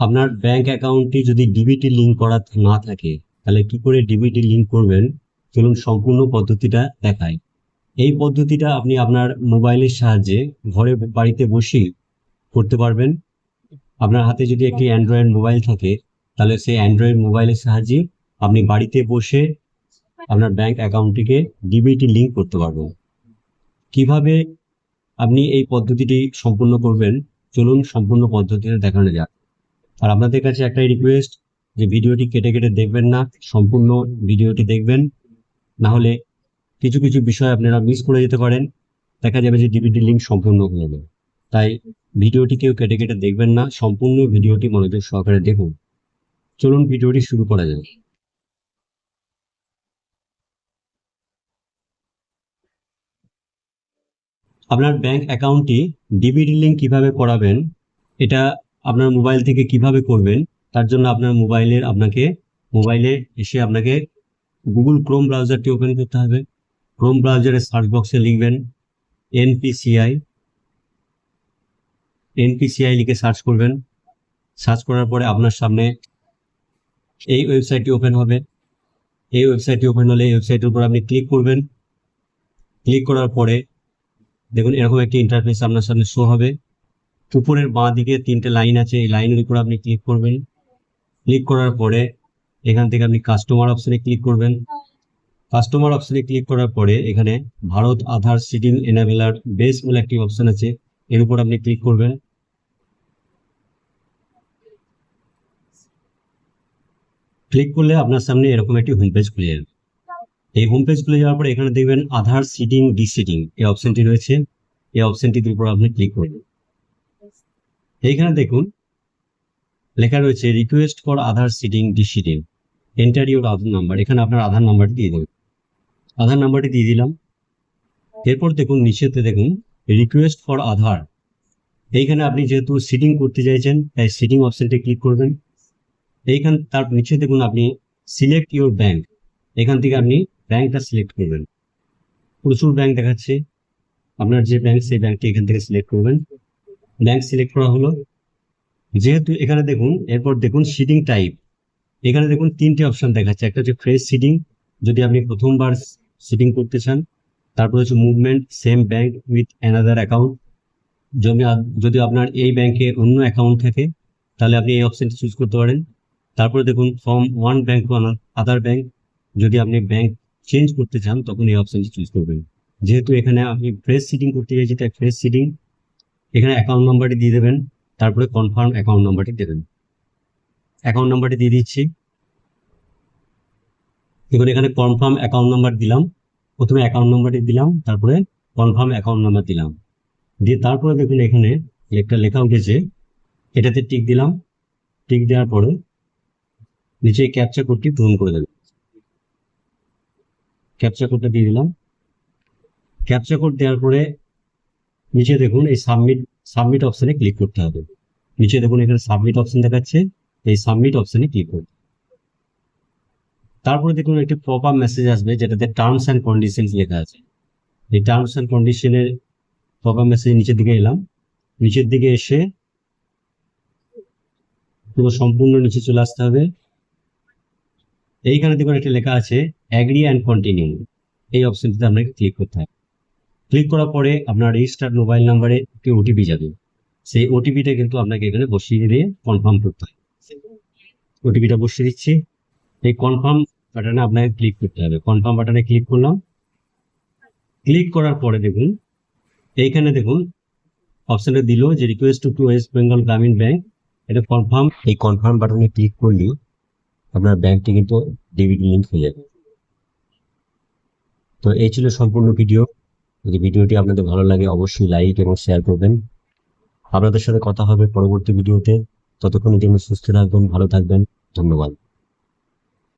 আপনার ব্যাংক অ্যাকাউন্টটি যদি ডিবিটি লিঙ্ক করা না থাকে তাহলে কি করে ডিবিটি লিঙ্ক করবেন, চলুন সম্পূর্ণ পদ্ধতিটা দেখায়। এই পদ্ধতিটা আপনি আপনার মোবাইলের সাহায্যে ঘরে বাড়িতে বসেই করতে পারবেন। আপনার হাতে যদি একটি অ্যান্ড্রয়েড মোবাইল থাকে তাহলে সেই অ্যান্ড্রয়েড মোবাইলের সাহায্যে আপনি বাড়িতে বসে আপনার ব্যাংক অ্যাকাউন্টটিকে ডিবিটি লিঙ্ক করতে পারবেন। কিভাবে আপনি এই পদ্ধতিটি সম্পূর্ণ করবেন, চলুন সম্পূর্ণ পদ্ধতিটা দেখানো যাক। আর আপনাদের কাছে একটাই রিকোয়েস্ট যে ভিডিওটি কেটে কেটে দেখবেন না, সম্পূর্ণ ভিডিওটি দেখবেন, না হলে কিছু কিছু বিষয় আপনারা মিস করে যেতে পারেন, দেখা যাবে যে ডিবিটি লিঙ্ক সম্পূর্ণ হয়ে যাবে। তাই ভিডিওটি কেউ কেটে কেটে দেখবেন না, সম্পূর্ণ ভিডিওটি মনোযোগ সহকারে দেখুন। চলুন ভিডিওটি শুরু করা যাক। আপনার ব্যাংক অ্যাকাউন্টটি ডিবিটি লিঙ্ক কিভাবে করাবেন, এটা আপনার মোবাইল থেকে কিভাবে করবেন, তার জন্য আপনার মোবাইলে এসে আপনাকে গুগল ক্রোম ব্রাউজারটি ওপেন করতে হবে। ক্রোম ব্রাউজারের সার্চ বক্সে লিখবেন এনপিসিআই লিখে সার্চ করবেন। সার্চ করার পরে আপনার সামনে এই ওয়েবসাইটটি ওপেন হবে। এই ওয়েবসাইটটি ওপেন হলে এই ওয়েবসাইটের উপর আপনি ক্লিক করবেন। ক্লিক করার পরে দেখুন এরকম একটি ইন্টারফেস আপনার সামনে শো হবে। উপরের বাঁ দিকে 3টে লাইন আছে, এই লাইনের উপর আপনি ক্লিক করবেন। ক্লিক করার পরে এখান থেকে আপনি কাস্টমার অপশনে ক্লিক করবেন। কাস্টমার অপশনে ক্লিক করার পরে এখানে ভারত আধার সিডিং এনাবেলার বেস বলে একটি অপশন আছে, এর উপর আপনি ক্লিক করবেন। ক্লিক করলে আপনার সামনে এরকম একটি হোম পেজ খুলে যাবে। এই হোম পেজ খুলে যাওয়ার পরে এখানে দেখবেন আধার সিডিং ডিসিডিং এই অপশনটি রয়েছে, এই অপশনটির উপর আপনি ক্লিক করবেন। এইখানে দেখুন লেখা রয়েছে request for Aadhaar seeding deseeding, enter your Aadhaar number. এখানে আপনার আধার নাম্বারটি দিয়ে দেবেন। আধার নাম্বারটি দিয়ে দিলাম। এরপর দেখুন নিচেতে দেখুন রিকোয়েস্ট ফর আধার, এইখানে আপনি যেহেতু সিডিং করতে চাইছেন তাই সিডিং অপশনটি ক্লিক করবেন। এইখানে তার নিচে দেখুন আপনি সিলেক্ট ইউর ব্যাংক, এখান থেকে আপনি ব্যাংকটা সিলেক্ট করবেন। প্রচুর ব্যাংক দেখাচ্ছে, আপনার যে ব্যাংক সেই ব্যাংকটি এখান থেকে সিলেক্ট করবেন। ব্যাংক সিলেক্ট করা হলো। যেহেতু এখানে দেখুন এরপর দেখুন সিডিং টাইপ, এখানে দেখুন 3টে অপশন দেখাচ্ছে। একটা হচ্ছে ফ্রেশ সিডিং, যদি আপনি প্রথমবার সিডিং করতে চান। তারপর হচ্ছে movement same bank with another account, যদি আপনার এই ব্যাংকে অন্য অ্যাকাউন্ট থাকে তাহলে আপনি এই অপশনটি চুজ করতে পারেন। তারপরে দেখুন from one bank to other bank, যদি আপনি ব্যাংক চেঞ্জ করতে চান তখন এই অপশনটি চুজ করবেন। যেহেতু এখানে আপনি ফ্রেশ সিডিং করতে চাইছি তাই ফ্রেশ সিডিং, এখানে অ্যাকাউন্ট নাম্বারটি দিয়ে দেবেন। তারপরে কনফার্ম অ্যাকাউন্ট নাম্বারটি দেবেন। অ্যাকাউন্ট নাম্বারটি দিয়ে দিচ্ছি। এবার এখানে কনফার্ম অ্যাকাউন্ট নাম্বার দিলাম। প্রথমে অ্যাকাউন্ট নাম্বারটি দিলাম, তারপরে কনফার্ম অ্যাকাউন্ট নাম্বার দিলাম, দিয়ে তারপরে দেখুন এখানে একটা লেখা উঠেছে, এটাতে টিক দিলাম। টিক দেওয়ার পরে নিচে ক্যাপচা কোডটি পূরণ করে দেবেন। ক্যাপচা কোডটা দিয়ে দিলাম। ক্যাপচা কোড দেওয়ার পরে নিচে দেখুন এই সাবমিট অপশনে ক্লিক করতে হবে। নিচে দেখুন এখানে সাবমিট অপশন দেখাচ্ছে, এই সাবমিট অপশনে ক্লিক করুন। তারপরে দেখুন একটি পপ আপ মেসেজ আসবে যেটাতে টার্মস অ্যান্ড কন্ডিশনস লেখা আছে। এই টার্মস অ্যান্ড কন্ডিশনের পপ আপ মেসেজ নিচের দিকে এলাম। নিচের দিকে এসে পুরো সম্পূর্ণ নিচে চলে আসতে হবে। এইখানে দেখুন একটা লেখা আছে অ্যাগ্রি অ্যান্ড কন্টিনিউ, এই অপশনটিতে আপনাকে ক্লিক করতে হবে। ক্লিক করার পরে আপনার রেজিস্টার্ড মোবাইল নাম্বারে একটি ওটিপি যাবে, সেই ওটিপিটা কিন্তু আপনাকে এখানে বসিয়ে দিয়ে কনফার্ম করতে হবে। ওটিপিটা বসিয়ে দিচ্ছি। এই কনফার্ম বাটনে আপনাকে ক্লিক করতে হবে। কনফার্ম বাটনে ক্লিক করলাম। ক্লিক করার পরে দেখুন এইখানে দেখুন অপশনটা দিল যে রিকোয়েস্ট টু ওয়েস্ট বেঙ্গল গ্রামীণ ব্যাংক, এটা কনফার্ম। এই কনফার্ম বাটনে ক্লিক করলে আপনার ব্যাংকটি কিন্তু ডিবিটি লিঙ্ক হয়ে যাবে। তো এই ছিল সম্পূর্ণ ভিডিও। যদি ভিডিওটি আপনাদের ভালো লাগে অবশ্যই লাইক এবং শেয়ার করবেন। আপনাদের সাথে কথা হবে পরবর্তী ভিডিওতে। ততক্ষণের জন্য সুস্থ থাকবেন, ভালো থাকবেন। ধন্যবাদ।